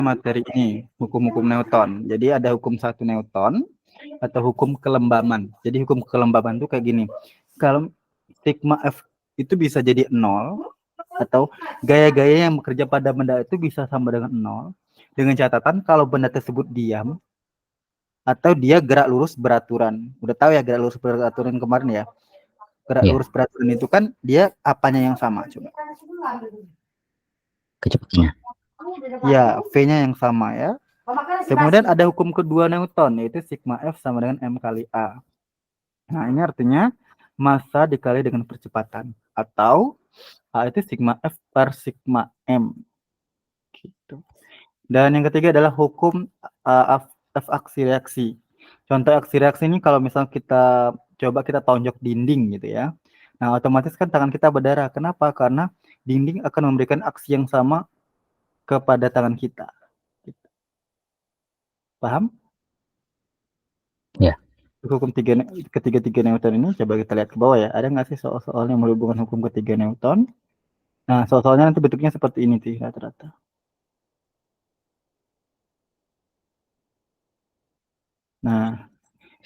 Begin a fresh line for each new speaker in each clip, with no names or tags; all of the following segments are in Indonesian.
materi ini, hukum-hukum Newton. Jadi ada hukum 1 Newton atau hukum kelembaban. Jadi hukum kelembaban itu kayak gini. Kalau sigma F itu bisa jadi 0 atau gaya-gaya yang bekerja pada benda itu bisa sama dengan 0 dengan catatan kalau benda tersebut diam atau dia gerak lurus beraturan. Udah tahu ya gerak lurus beraturan kemarin ya. Gerak lurus beraturan itu kan dia apanya yang sama coba?
Kecepatannya.
Ya, V-nya yang sama ya. Kemudian ada hukum kedua Newton, yaitu sigma F sama dengan M kali A. Nah, ini artinya massa dikali dengan percepatan. Atau A itu sigma F per sigma M. Gitu. Dan yang ketiga adalah hukum F aksi reaksi. Contoh aksi reaksi ini kalau misalnya kita coba kita tonjok dinding gitu ya. Nah, otomatis kan tangan kita berdarah. Kenapa? Karena dinding akan memberikan aksi yang sama kepada tangan kita. Paham?
Ya.
Hukum ketiga Newton ini coba kita lihat ke bawah ya. Ada nggak sih soal-soal yang berhubungan hukum ketiga Newton? Nah, soal-soalnya nanti bentuknya seperti ini sih rata-rata. Nah,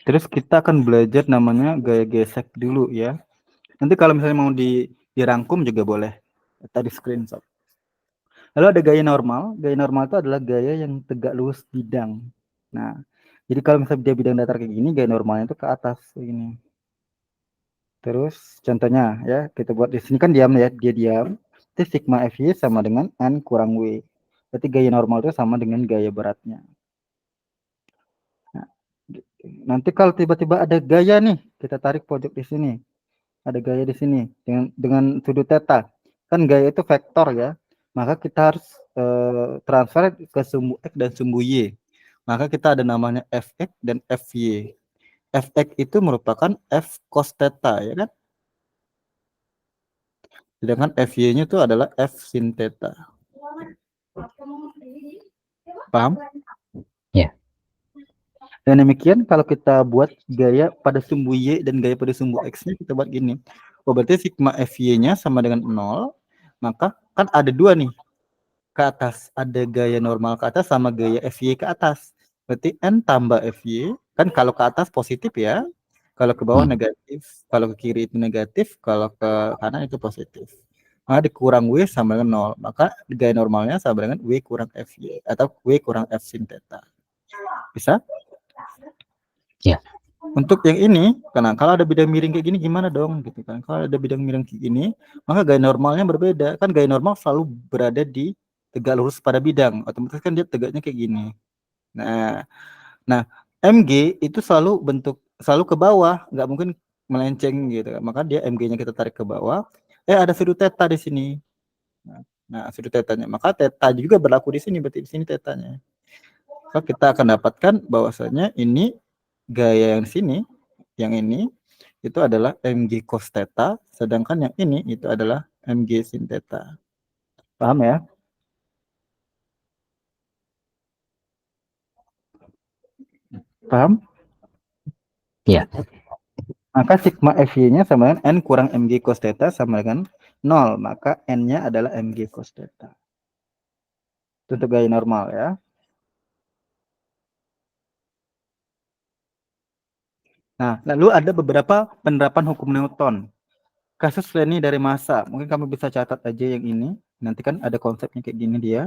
terus kita akan belajar namanya gaya gesek dulu ya. Nanti kalau misalnya mau dirangkum juga boleh. Tadi screenshot. Lalu ada gaya normal. Gaya normal itu adalah gaya yang tegak lurus bidang. Nah, jadi kalau misalnya dia bidang datar kayak gini, gaya normalnya itu ke atas kayak gini. Terus contohnya ya, kita buat di sini kan diam ya, dia diam. Itu sigma Fy sama dengan N kurang W. Berarti gaya normal itu sama dengan gaya beratnya. Nah, gitu. Nanti kalau tiba-tiba ada gaya nih, kita tarik pojok di sini. Ada gaya di sini dengan sudut theta. Kan gaya itu vektor ya. Maka kita harus transfer ke sumbu X dan sumbu Y. Maka kita ada namanya Fx dan Fy. Fx itu merupakan F cos theta ya kan? Sedangkan Fy-nya itu adalah F sin theta. Paham?
Ya.
Dan demikian kalau kita buat gaya pada sumbu Y dan gaya pada sumbu X-nya kita buat gini. Oh, berarti sigma Fy-nya sama dengan 0. Maka kan ada dua nih. Ke atas ada gaya normal ke atas sama gaya Fy ke atas. Berarti N tambah Fy. Kan kalau ke atas positif ya. Kalau ke bawah negatif. Kalau ke kiri itu negatif. Kalau ke kanan itu positif. Maka dikurang W sama dengan 0. Maka gaya normalnya sama dengan W kurang Fy. Atau W kurang F sin theta. Bisa?
Ya.
Untuk yang ini, karena kalau ada bidang miring kayak gini gimana dong gitu kan. Kalau ada bidang miring kayak gini, maka gaya normalnya berbeda. Kan gaya normal selalu berada di tegak lurus pada bidang. Otomatis kan dia tegaknya kayak gini. Nah, MG itu selalu ke bawah, nggak mungkin melenceng gitu. Maka dia MG-nya kita tarik ke bawah. Ada sudut theta di sini. Nah, sudut tetanya. Maka theta juga berlaku di sini, berarti di sini tetanya. Maka kita akan dapatkan bahwasanya ini gaya yang sini, yang ini itu adalah Mg cos theta, sedangkan yang ini itu adalah Mg sin theta. Paham ya? Paham?
Ya.
Maka sigma Fy-nya sama dengan N kurang Mg cos theta sama dengan 0. Maka N-nya adalah Mg cos theta. Itu untuk gaya normal ya. Nah, lalu ada beberapa penerapan hukum Newton. Kasus Lenny dari massa. Mungkin kamu bisa catat aja yang ini. Nanti kan ada konsepnya kayak gini dia.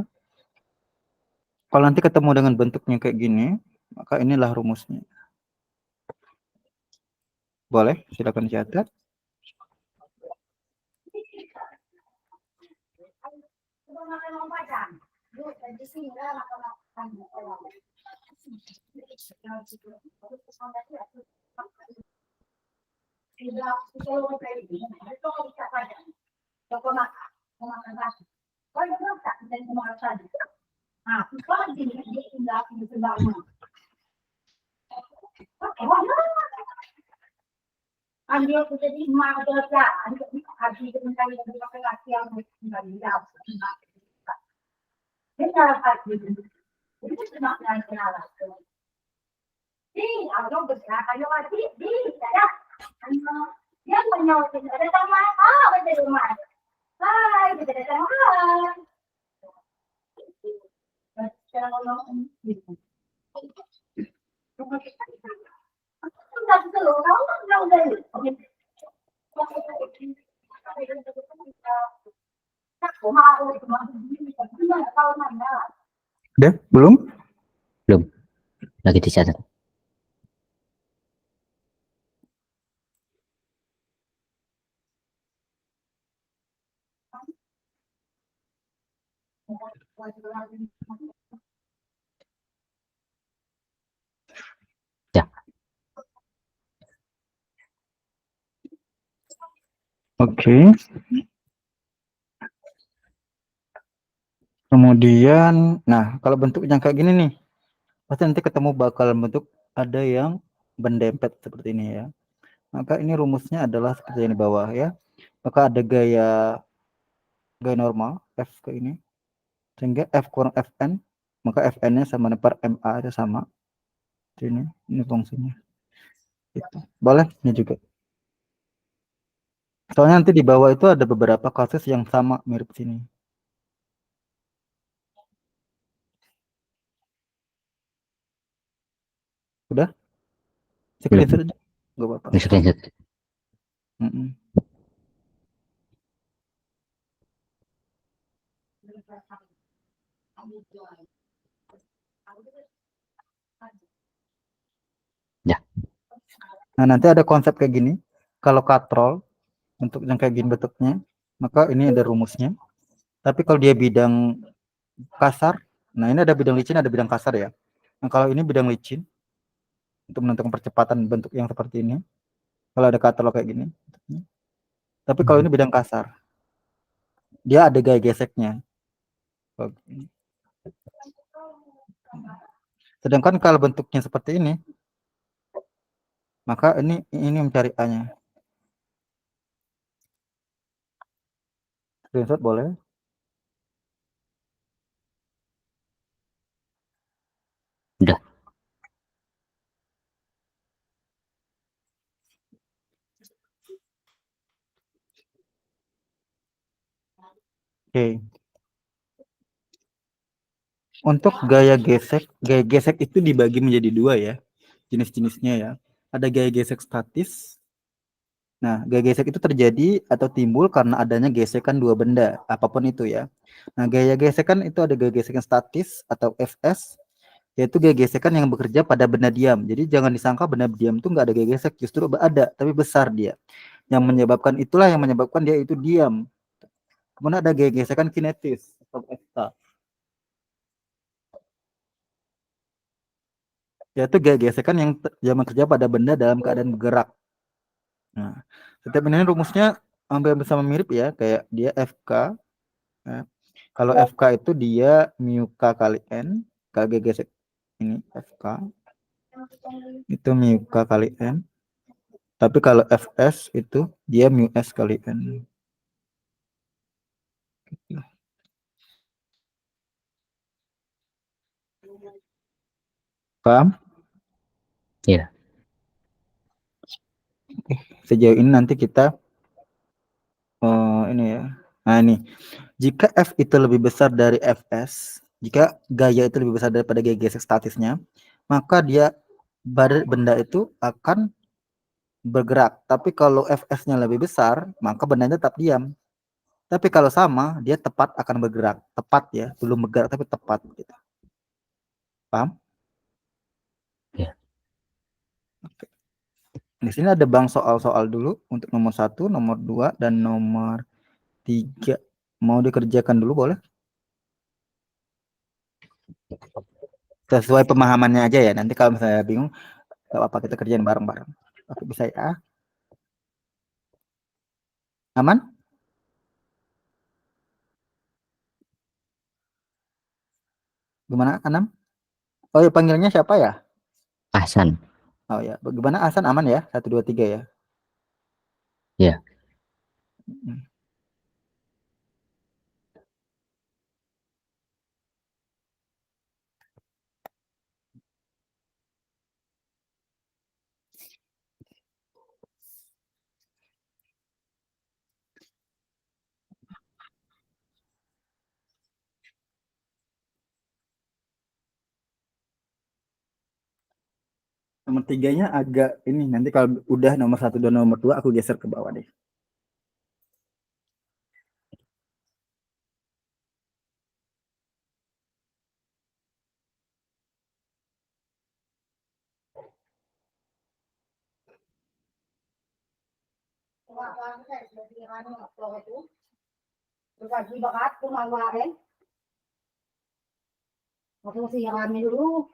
Kalau nanti ketemu dengan bentuknya kayak gini, maka inilah rumusnya. Boleh, silakan catat. Udah, belum?
Belum. Lagi dicatat. Ya.
Oke. Kemudian, nah kalau bentuk yang kayak gini nih, pasti nanti ketemu bakal bentuk ada yang berdempet seperti ini ya. Maka ini rumusnya adalah seperti yang di bawah ya. Maka ada gaya normal F ke ini. Sehingga F kurang Fn, maka Fn-nya sama per MA itu sama. Ini fungsinya. Itu. Boleh ini juga. Soalnya nanti di bawah itu ada beberapa kasus yang sama mirip sini. Udah?
Belum.
Screenshot aja. Gak apa-apa.
Screenshot.
Mm-mm.
Ya.
Nah, nanti ada konsep kayak gini. Kalau katrol, untuk yang kayak gini bentuknya, maka ini ada rumusnya. Tapi kalau dia bidang kasar, nah ini ada bidang licin, ada bidang kasar ya. Nah, kalau ini bidang licin, untuk menentukan percepatan bentuk yang seperti ini. Kalau ada katalog kayak gini. Tapi kalau ini bidang kasar, dia ada gaya geseknya. Sedangkan kalau bentuknya seperti ini, maka ini mencari A-nya. Screenshot boleh.
Udah.
Oke. Untuk gaya gesek itu dibagi menjadi dua ya, jenis-jenisnya ya. Ada gaya gesek statis. Nah, gaya gesek itu terjadi atau timbul karena adanya gesekan dua benda, apapun itu ya. Nah, gaya gesekan itu ada gaya gesekan statis atau Fs, yaitu gaya gesekan yang bekerja pada benda diam. Jadi jangan disangka benda diam itu nggak ada gaya gesek, justru ada, tapi besar dia. Itulah yang menyebabkan dia itu diam. Kemudian ada gaya gesekan kinetis atau eksta, yaitu gaya gesekan yang bekerja pada benda dalam keadaan bergerak. Nah, setiap ini rumusnya hampir sama mirip ya, kayak dia FK. Nah, kalau FK itu dia mu K kali N, KG gesek ini FK, itu mu K kali N. Tapi kalau Fs itu dia mu S kali N. Paham?
Ya.
Sejauh ini nanti kita ini ya. Nah ini, jika F itu lebih besar dari Fs, jika gaya itu lebih besar daripada gaya gesek statisnya, maka benda itu akan bergerak. Tapi kalau Fs-nya lebih besar, maka bendanya tetap diam. Tapi kalau sama, dia tepat akan bergerak. Tepat ya, belum bergerak tapi tepat gitu. Paham?
Ya.
Di sini ada bang soal-soal dulu untuk nomor 1, nomor 2, dan nomor 3. Mau dikerjakan dulu boleh? Sesuai pemahamannya aja ya. Nanti kalau misalnya bingung, gak apa-apa kita kerjain bareng-bareng. Oke, bisa ya. Aman? Gimana, Anam? Oh ya, panggilnya siapa ya?
Ahsan.
Oh ya, bagaimana Hasan aman ya? 1, 2, 3 ya.
Ya.
Hmm. Nomor 3-nya agak ini, nanti kalau udah nomor 1 dan nomor 2 aku geser ke bawah deh.
Berbagi bakat kemaluan. Aku mesti rame dulu.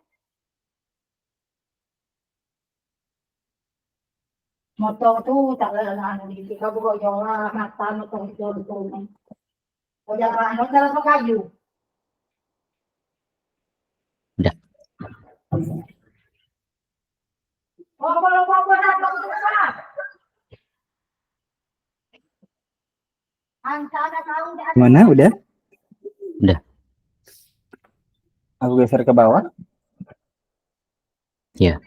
Motor tuh tak ada di kita buka jalan mata motor itu betul. Kalau jalan motor apa kayu?
Udah.
Oh kalau apa apa besar. Angka ada tahu
Mana udah?
Udah.
Aku geser ke bawah.
Ya.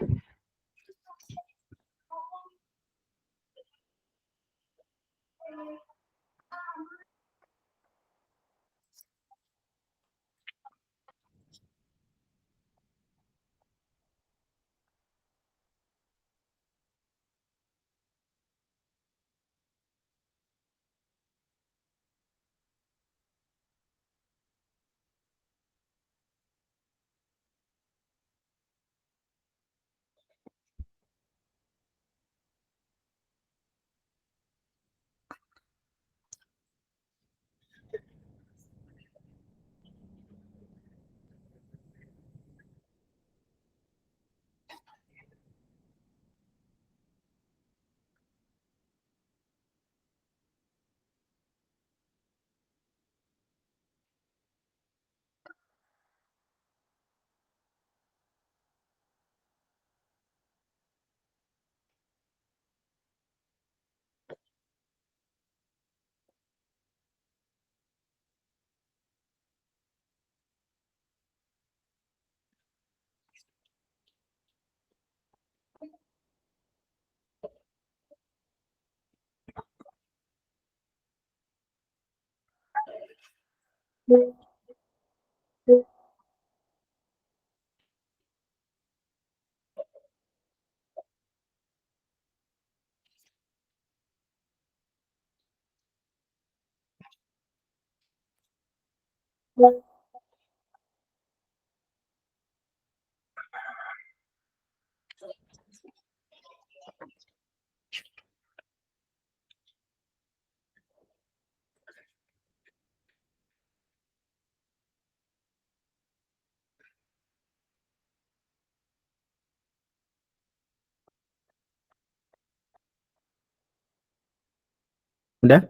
Udah?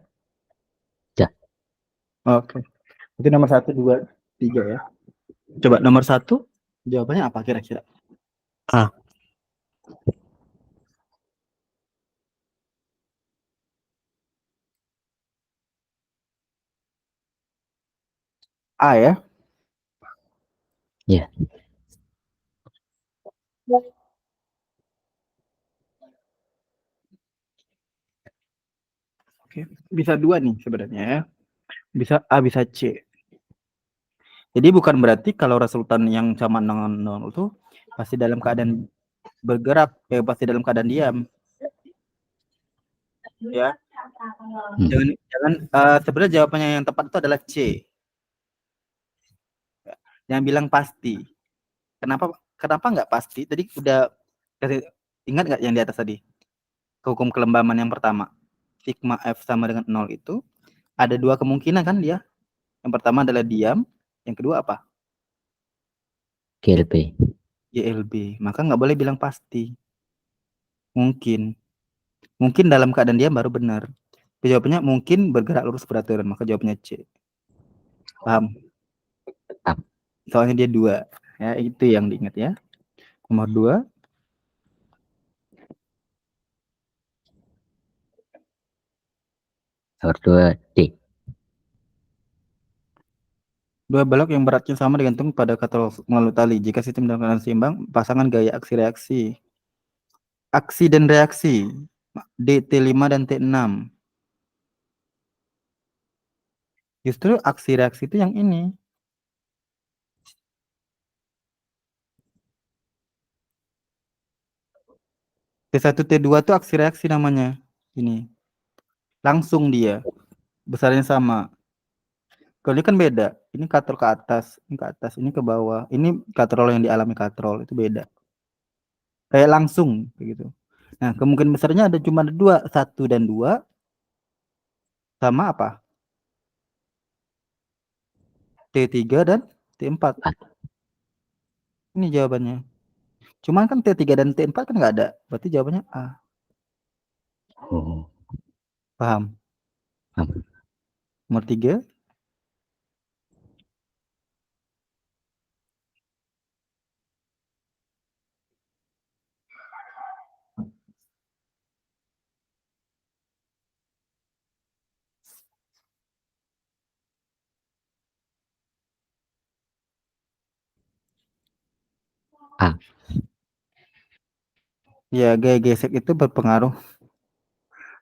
Udah.
Oke. Itu nomor 1, 2, 3 ya. Coba nomor 1 jawabannya apa kira-kira?
A.
A ya.
Ya.
Oke. Bisa 2 nih sebenarnya ya. Bisa A, bisa C. Jadi bukan berarti kalau resultan yang sama dengan 0 itu pasti dalam keadaan bergerak, pasti dalam keadaan diam. Ya. Jangan sebenarnya jawabannya yang tepat itu adalah C. Yang bilang pasti. Kenapa nggak pasti? Tadi udah ingat nggak yang di atas tadi? Hukum kelembaman yang pertama. Sigma F sama dengan 0 itu ada 2 kemungkinan kan dia. Yang pertama adalah diam, yang kedua apa?
GLB.
GLB. Maka nggak boleh bilang pasti. Mungkin dalam keadaan diam baru benar. Jawabannya mungkin bergerak lurus beraturan, maka jawabannya C. Paham?
Paham.
Soalnya dia 2. Ya, itu yang diingat ya. Nomor 2.
Nomor 2 D.
2 balok yang beratnya sama digantung pada katalog melalui tali. Jika sistem dalam keadaan seimbang, pasangan gaya aksi reaksi. Aksi dan reaksi. DT5 dan T6. Justru aksi reaksi itu yang ini. T1 T2 tuh aksi reaksi namanya. Ini. Langsung dia. Besarnya sama. Kalau ini kan beda. Ini katrol ke atas, ini ke bawah. Ini katrol yang dialami katrol itu beda. Kayak langsung begitu. Nah, kemungkinan besarnya ada cuma dua, 1 dan 2 sama apa? T3 dan T4. Ini jawabannya. Cuman kan T3 dan T4 kan nggak ada. Berarti jawabannya A.
Oh,
Paham?
paham.
Nomor 3.
A.
Ya, gaya gesek itu berpengaruh.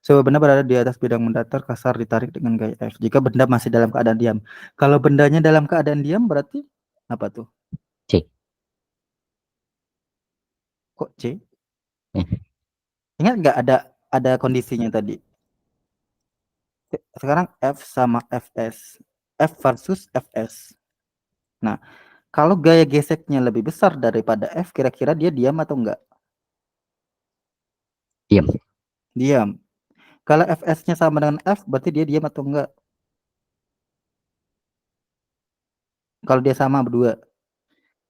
Sebuah benda berada di atas bidang mendatar, kasar ditarik dengan gaya F. Jika benda masih dalam keadaan diam. Kalau bendanya dalam keadaan diam berarti apa tuh?
C.
Kok C?
Eh,
Ingat nggak ada kondisinya tadi? Sekarang F sama Fs. F versus Fs. Nah, kalau gaya geseknya lebih besar daripada F, kira-kira dia diam atau enggak?
diam.
Diam. Kalau Fs-nya sama dengan F, berarti dia diam atau enggak? Kalau dia sama berdua,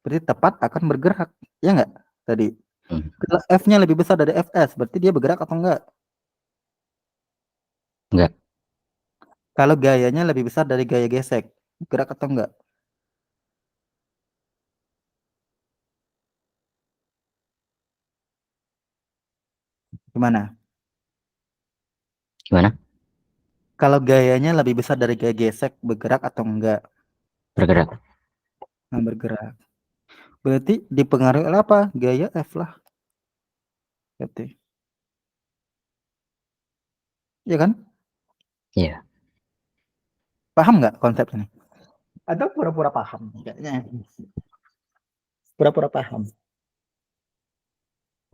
berarti tepat akan bergerak. Ya enggak? Tadi.
Hmm,
Kalau F-nya lebih besar dari Fs, berarti dia bergerak atau enggak?
enggak.
Kalau gayanya lebih besar dari gaya gesek, gerak atau enggak? Gimana?
Gimana?
Kalau gayanya lebih besar dari gaya gesek, bergerak atau enggak?
Bergerak.
Nah, bergerak. Berarti dipengaruhi oleh apa? Gaya F lah. Berarti. Iya kan?
Iya.
Paham nggak konsep ini? Atau pura-pura paham? Kayaknya pura-pura paham.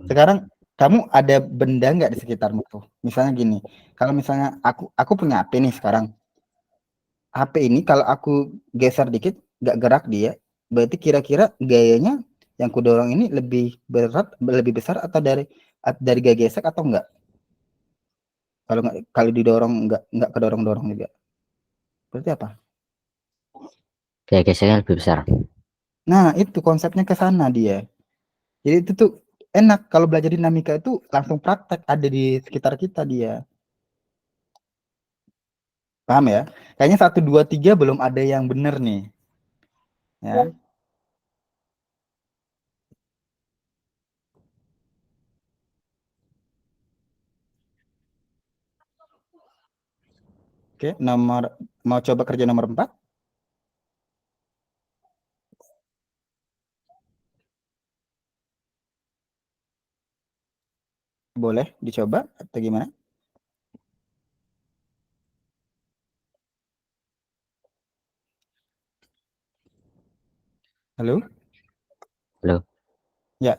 Sekarang kamu ada benda nggak di sekitarmu tuh? Misalnya gini, kalau misalnya aku punya HP nih sekarang. HP ini kalau aku geser dikit nggak gerak dia, berarti kira-kira gayanya yang kudorong ini lebih berat, lebih besar atau dari gaya gesek atau enggak? Kalau didorong nggak kedorong-dorong juga. Berarti apa?
Gaya geseknya lebih besar.
Nah, itu konsepnya ke sana dia. Jadi itu tuh enak kalau belajar dinamika itu langsung praktek ada di sekitar kita dia. Paham ya? Kayaknya 1, 2, 3 belum ada yang benar nih. Ya. Oke, mau coba kerja nomor 4? Boleh dicoba atau gimana? Halo?
Halo,
Ya,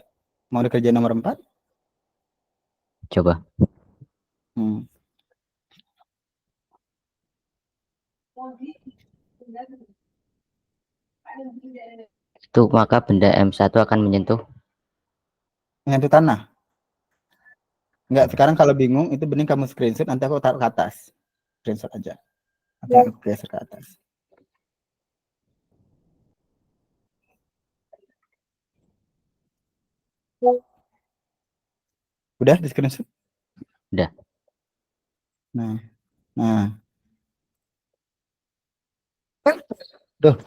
mau kerja nomor 4?
coba.
Hmm.
Itu maka benda M1 akan menyentuh.
Menyentuh tanah. Enggak, sekarang kalau bingung itu bening kamu screenshot nanti aku taruh ke atas. Screenshot aja. Nanti aku geser ke atas. Udah di screenshot?
Udah.
Nah, nah. Duh,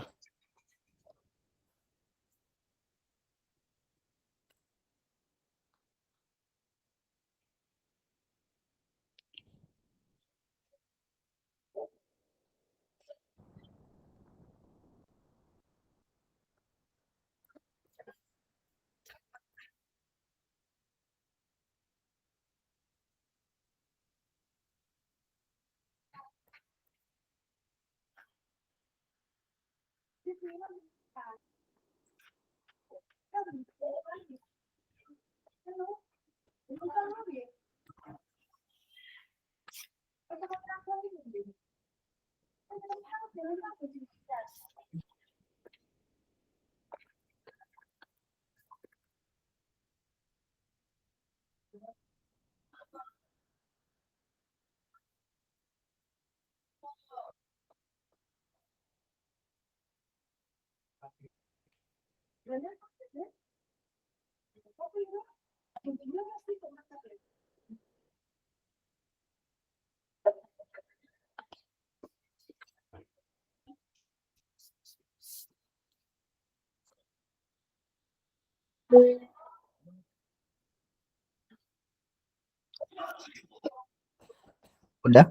Udah?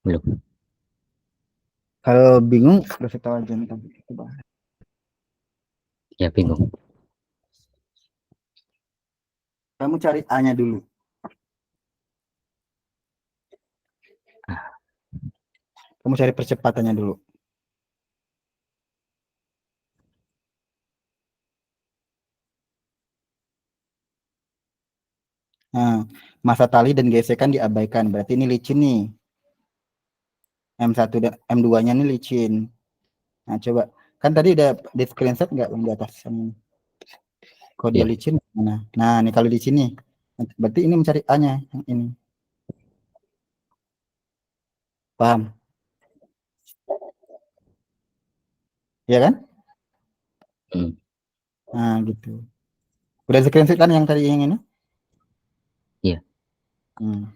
Belum.
Kalau bingung, kasih tahu aja ntar. Coba.
Ya bingung.
Kamu cari A-nya dulu. Kamu cari percepatannya dulu. Nah, masa tali dan gesekan diabaikan. Berarti ini licin nih. M1 dan M2-nya nih licin. Nah, coba. Kan tadi udah di screenshot nggak yang di atas? Kalau dia
Iya.
licin, mana? Nah, nih kalau di sini. Berarti ini mencari A-nya. Yang ini. Paham? Iya kan?
Hmm.
Nah, gitu. Udah screenshot kan yang tadi yang ini?
Iya.
Hmm.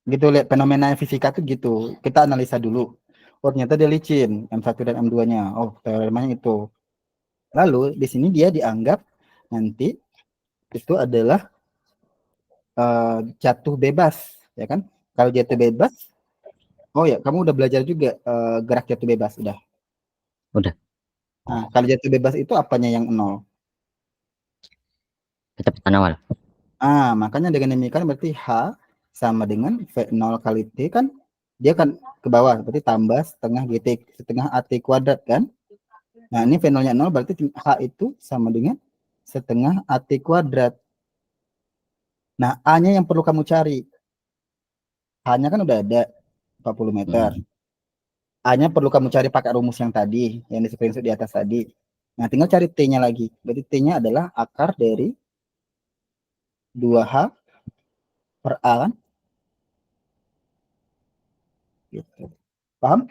Gitu, lihat fenomena fisika tuh gitu. Kita analisa dulu. Oh, ternyata dia licin. M1 dan M2-nya. Oh, teoremanya itu. Lalu, di sini dia dianggap nanti itu adalah jatuh bebas, ya kan? Kalau jatuh bebas, oh ya, kamu udah belajar juga gerak jatuh bebas, udah.
Udah.
Nah, kalau jatuh bebas itu apanya yang nol?
Kecepatan awal.
Makanya dengan demikian berarti H sama dengan V0 kali T kan, dia kan ke bawah, berarti tambah setengah GT, setengah AT kuadrat kan? Nah, ini V0-nya 0, berarti H itu sama dengan setengah AT kuadrat. Nah, A-nya yang perlu kamu cari. H-nya kan udah ada 40 meter.
Hmm.
A-nya perlu kamu cari pakai rumus yang tadi, yang di screenshot di atas tadi. Nah, tinggal cari T-nya lagi. Berarti T-nya adalah akar dari 2H per A kan? Gitu. Paham?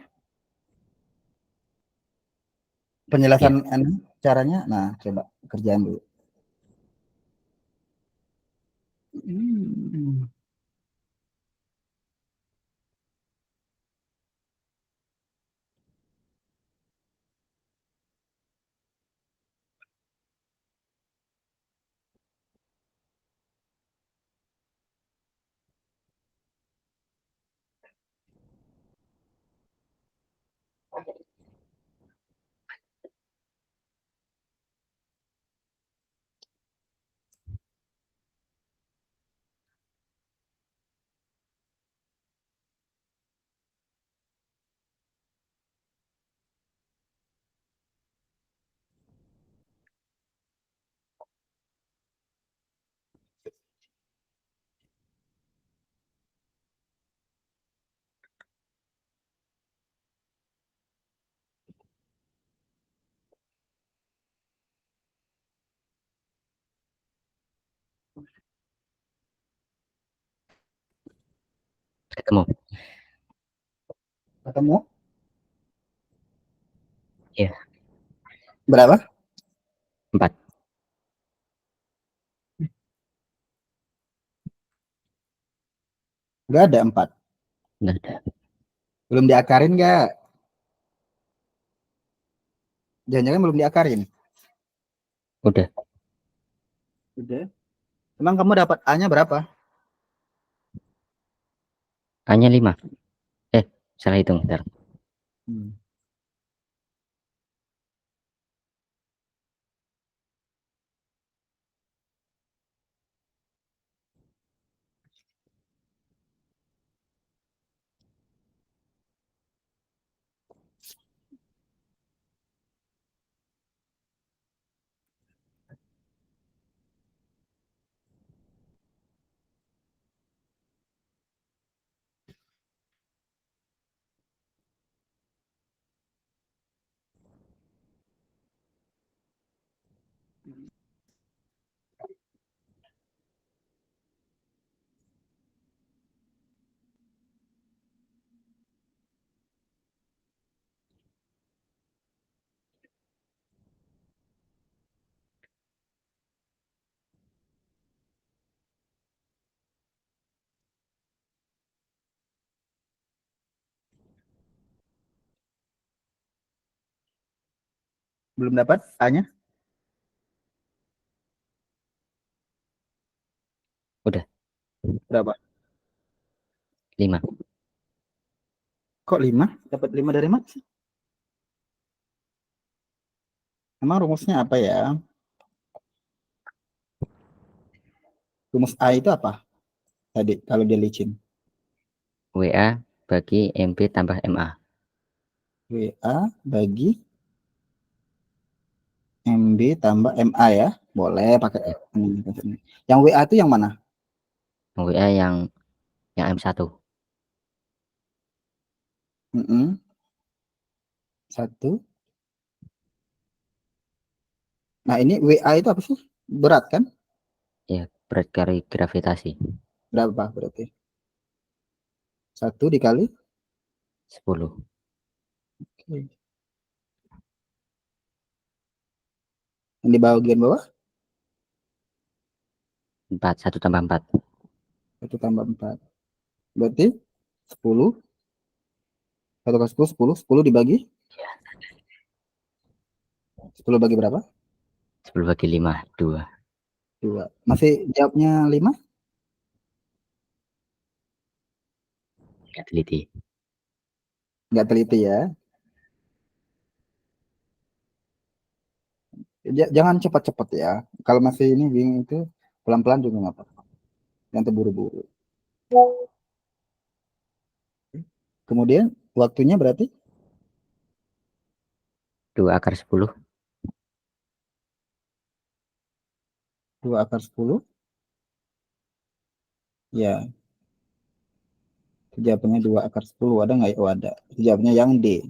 Penjelasan
Iya.
N caranya? Nah, coba kerjaan dulu. Hmm.
Ketemu.
Ketemu?
Iya.
Berapa?
4.
Nggak ada 4.
Enggak ada.
Belum diakarin nggak? Jangan-jangan belum diakarin.
Udah.
Udah. Emang kamu dapat A-nya berapa?
Hanya 5. Salah hitung. Bentar.
Hmm. Belum dapat A-nya?
Udah.
Berapa?
5.
Kok 5? Dapat 5 dari mana sih? Emang rumusnya apa ya? Rumus A itu apa? Tadi kalau dia licin.
WA bagi MB tambah MA.
WA bagi MB tambah MA ya. Boleh pakai
Ya.
ini. Yang WA itu yang mana?
WA yang M1.
Mm-mm. 1. Nah, ini WA itu apa sih? Berat kan?
Ya, berat kali gravitasi.
Berapa berarti? 1 dikali?
10.
Oke. Yang di bagian bawah?
4. 1 tambah 4.
1 tambah 4. Berarti 10. 1 kali 10, 10. 10 dibagi? 10 bagi berapa?
10 bagi 5. 2.
2. Masih jawabnya 5?
Nggak teliti.
Nggak teliti ya. Jangan cepat-cepat ya. Kalau masih ini bingung itu pelan-pelan juga nggak apa-apa. Jangan terburu-buru. Kemudian waktunya berarti
2 akar 10.
2 akar 10. Ya, jawabannya 2 akar 10. Ada nggak ya? Oh, ada. Jawabnya yang D.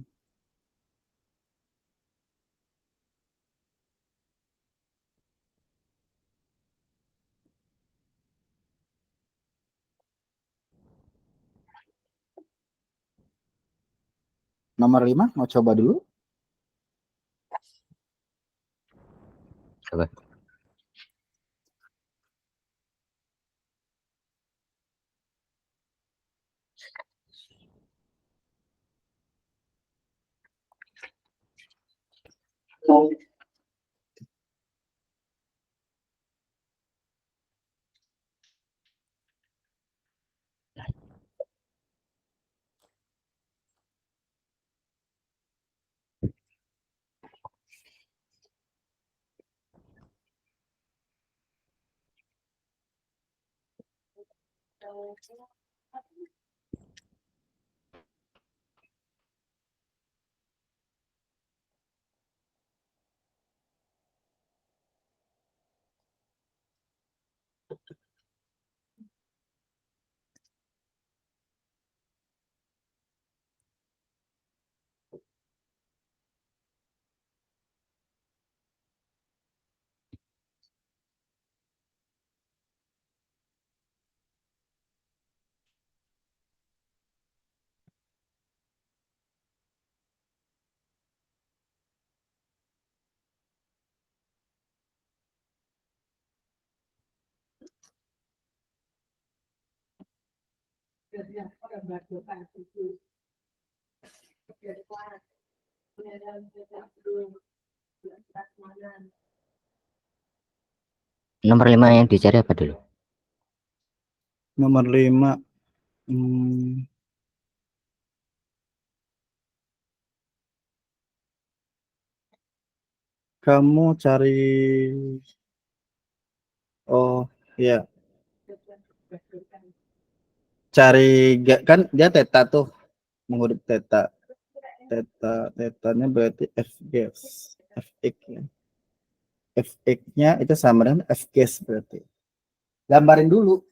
Nomor 5 mau coba dulu.
Coba. Nomor 5 yang dicari apa dulu?
Nomor 5. Kamu cari, oh ya, cari kan dia teta tuh, mengurut teta. Tetanya berarti F gas, Fx ya. Fx-nya itu sama dengan F gas berarti. Gambarin dulu,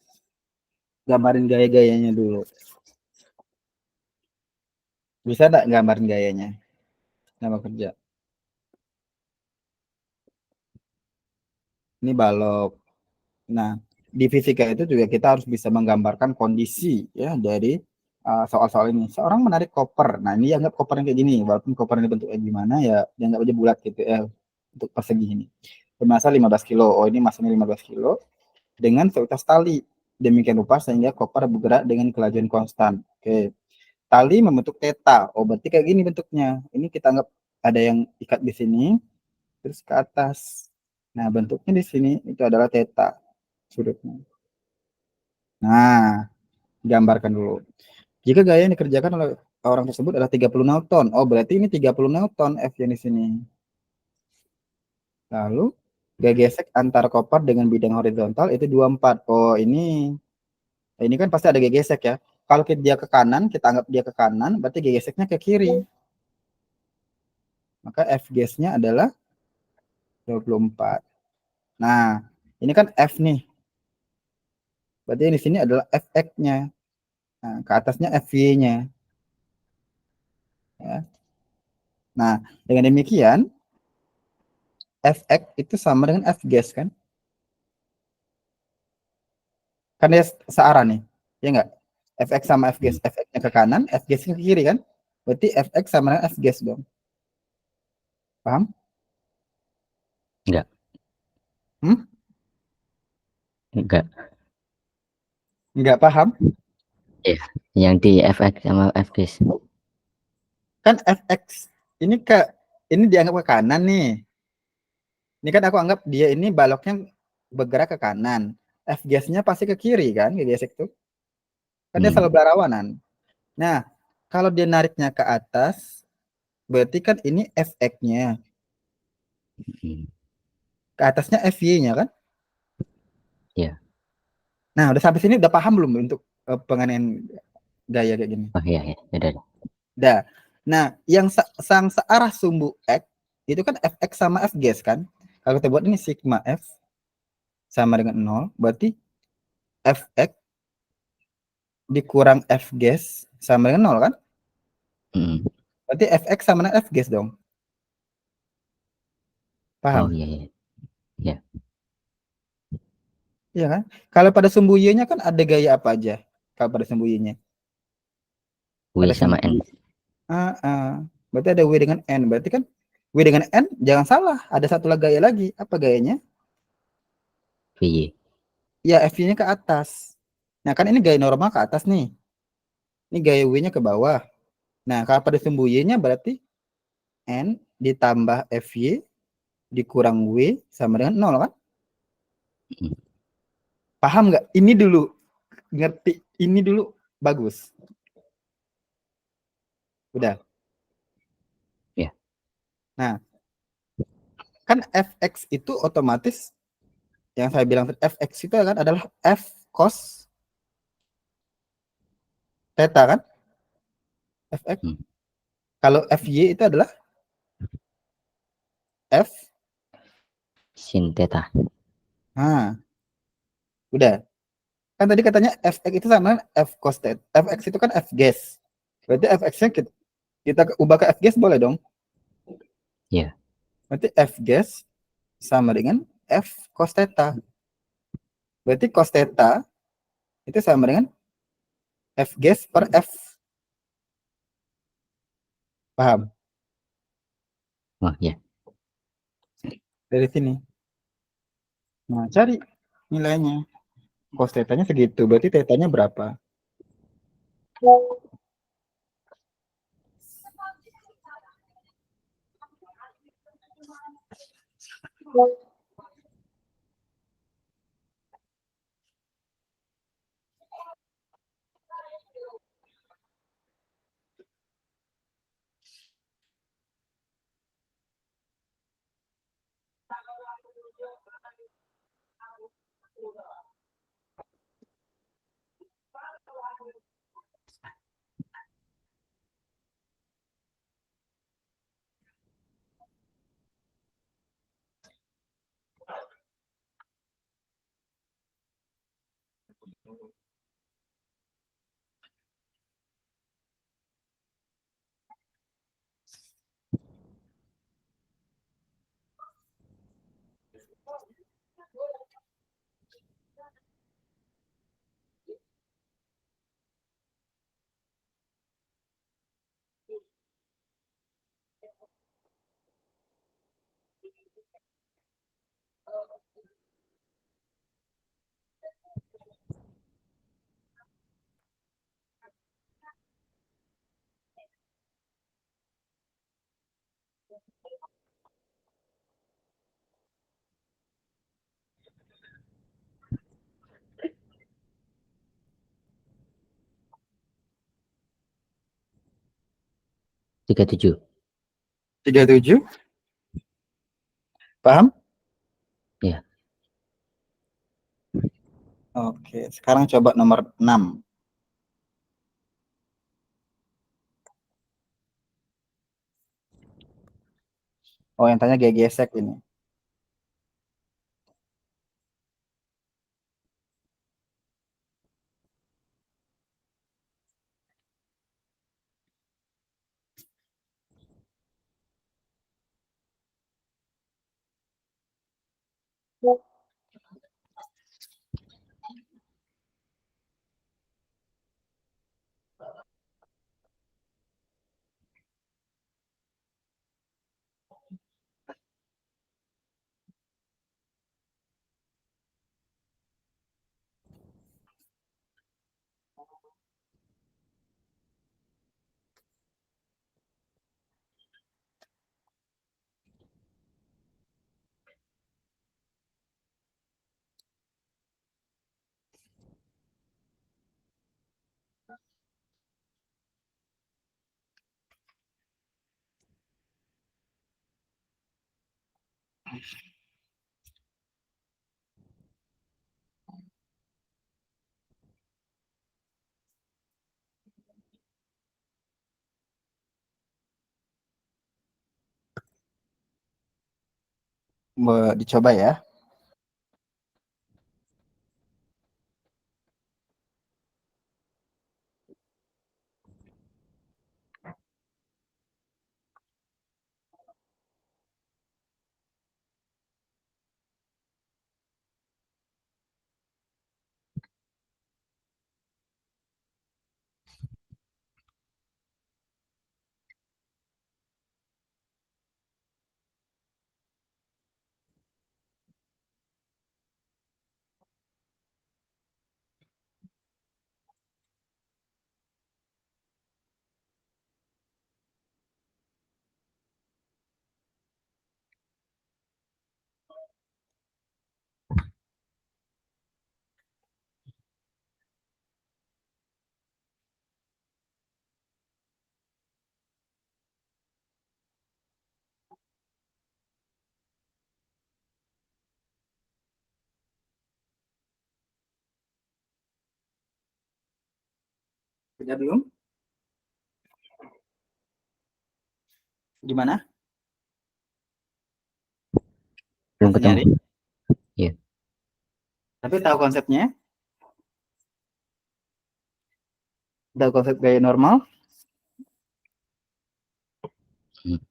gambarin gaya-gayanya dulu. Bisa nggak gambarin gayanya? Nama kerja. Ini balok. Nah, di fisika itu juga kita harus bisa menggambarkan kondisi ya dari soal-soal ini. Seorang menarik koper. Nah, ini anggap koper yang kayak gini, walaupun koper ini bentuknya gimana ya, dianggap aja bulat gitu ya, untuk persegi ini. Bermasa 15 kilo. Oh, ini masanya 15 kilo dengan seutas tali. Demikian rupa sehingga koper bergerak dengan kelajuan konstan. Oke. Tali membentuk teta. Oh, berarti kayak gini bentuknya. Ini kita anggap ada yang ikat di sini, terus ke atas. Nah, bentuknya di sini itu adalah theta sudutnya. Nah, gambarkan dulu. Jika gaya yang dikerjakan oleh orang tersebut adalah 30 Newton. Oh, berarti ini 30 Newton F yang di sini. Lalu gaya gesek antar koper dengan bidang horizontal itu 24. Oh, ini kan pasti ada gaya gesek ya. Kalau dia ke kanan, kita anggap dia ke kanan, berarti gaya geseknya ke kiri. Maka F gasnya adalah 24. Nah, ini kan F nih. Berarti di sini adalah Fx-nya. Nah, ke atasnya Fy-nya. Ya. Nah, dengan demikian, Fx itu sama dengan F gas kan? Kan dia searah nih. Ya enggak? Fx sama F gas. Fx-nya ke kanan, F gasnya ke kiri kan? Berarti Fx sama dengan F gas dong. Paham?
Enggak.
Hmm?
Enggak.
Enggak paham?
Iya. Yang di FX sama FGS.
Kan Fx ini dianggap ke kanan nih. Ini kan aku anggap dia ini baloknya bergerak ke kanan. F gasnya pasti ke kiri kan, ke gesek tuh. Kan dia selalu berlawanan. Nah, kalau dia nariknya ke atas, berarti kan ini Fx-nya. Ke atasnya Fy-nya kan?
Iya.
Nah, udah sampai sini udah paham belum untuk penganian gaya kayak gini?
Oh iya, iya. Udah.
Dah. Nah, yang sang searah sumbu X itu kan Fx sama F gas kan? Kalau kita buat ini sigma F sama dengan 0, berarti Fx dikurang F gas sama dengan 0 kan? Berarti Fx sama dengan F gas dong.
Oh
Paham?
iya, iya. Iya.
Iya kan? Kalau pada sumbu Y-nya kan ada gaya apa aja? Kalau pada sumbu Y-nya.
W
Pada
sama
sumbu
N.
Y. Berarti ada W dengan N. Berarti kan W dengan N, jangan salah. Ada satu lagi gaya lagi. Apa gayanya?
VY.
Ya, F-nya ke atas. Nah, kan ini gaya normal ke atas nih. Ini gaya W-nya ke bawah. Nah, kalau pada sumbu Y-nya berarti N ditambah FY dikurang W sama dengan 0 kan? Paham nggak? Ini dulu. Ngerti. Ini dulu. Bagus. Udah.
Ya.
Nah, kan Fx itu otomatis yang saya bilang Fx itu kan adalah F cos theta kan? Fx. Kalau Fy itu adalah F.
Sin theta.
Nah, udah. Kan tadi katanya Fx itu sama dengan F cos theta. Fx itu kan F gas. Berarti Fx-nya kita ubah ke F gas boleh dong?
Ya.
Berarti F gas sama dengan F cos theta. Berarti cos theta itu sama dengan F gas per F. Paham?
Oh ya.
Dari sini. Nah, cari nilainya. Cos theta-nya segitu. Berarti theta-nya berapa?
37.
37. Paham?
Iya.
Oke, sekarang coba nomor 6. Oh, yang tanya gesek ini. Dicoba ya. Sudah belum? Gimana?
Belum
Masih
ketemu.
nyari?
Iya.
Tapi tahu konsepnya? Tahu konsep gaya normal?
Hmm.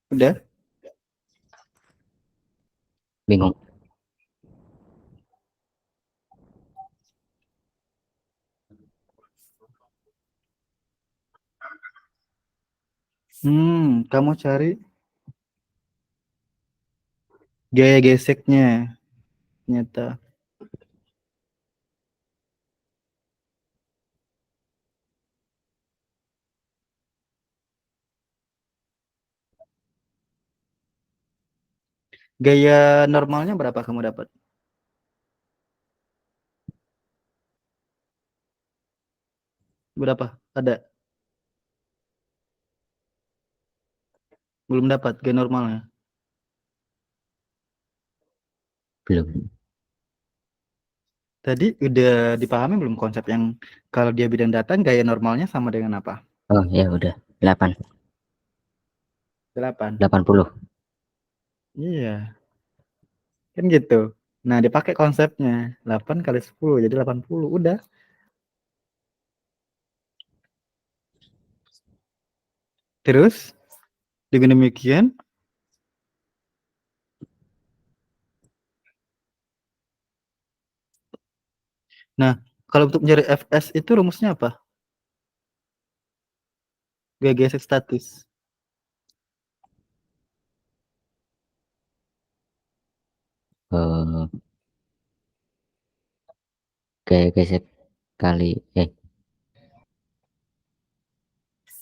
Udah?
Bingung.
Kamu cari gaya geseknya. Ternyata. Gaya normalnya berapa kamu dapat? Berapa? Ada? Belum dapat gaya normalnya.
Belum.
Tadi udah dipahami belum konsep yang kalau dia bidang data gaya normalnya sama dengan apa?
Oh ya udah. 8.
8.
80.
Iya, kan gitu. Nah, dipakai konsepnya 8 kali 10 jadi 80. Udah. Terus dengan demikian kalau untuk mencari Fs itu rumusnya apa? Gaya gesek statis.
Gaya gesek kali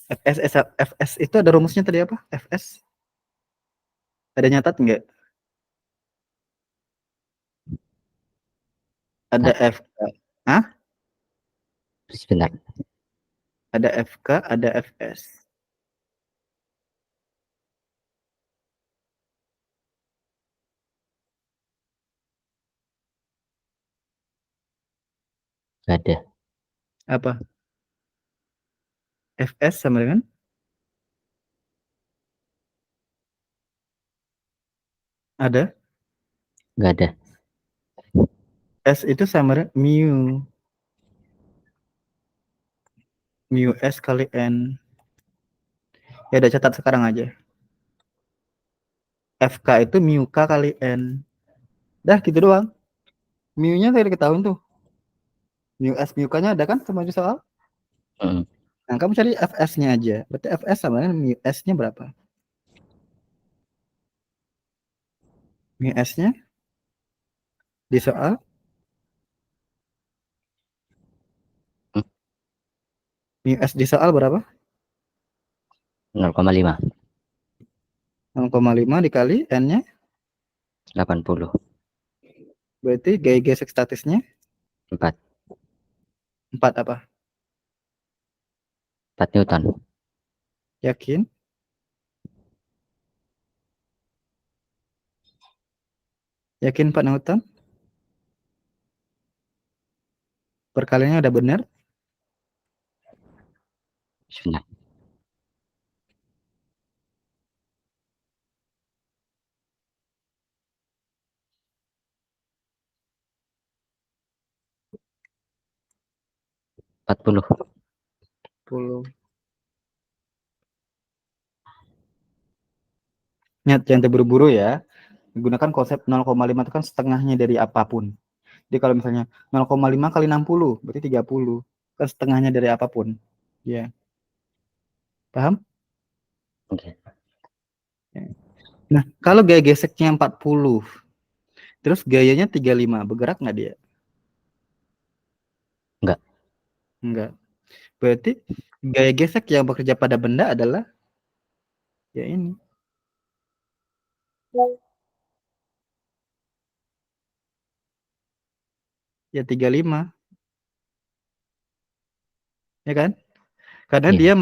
Fs itu ada rumusnya tadi apa? Fs? Ada nyatat nggak? Ada Fk. Hah?
sebentar,
Ada Fk, ada Fs.
nggak ada.
Apa? Fs sama dengan ada.
Nggak ada.
S itu sama dengan mu S kali N. Ya udah catat sekarang aja. Fk itu mu K kali N. Dah gitu doang. Mu-nya tadi ketahuan tuh. Mu S, mu K-nya ada kan sama soal?
Mm.
Nah, kamu cari Fs-nya aja. Berarti Fs sama dengan mu S-nya berapa? Mu S-nya di soal
Hmm.
mu S di soal berapa?
0,5.
0,5 dikali N-nya.
80.
Berarti gaya gesek statisnya
4.
4 apa?
4 Newton.
Yakin? Yakin 4 Newton? Perkaliannya udah benar?
Sebentar. 40.
10. Ingat, jangan terburu-buru ya. Gunakan konsep 0,5 itu kan setengahnya dari apapun. Jadi kalau misalnya 0,5 kali 60 berarti 30. Kan setengahnya dari apapun. Ya. Paham?
Oke.
Nah, kalau gaya geseknya 40, terus gayanya 35, bergerak nggak dia?
Enggak.
Enggak. Berarti gaya gesek yang bekerja pada benda adalah ya ini. Ya 35. Ya kan? Karena
Iya.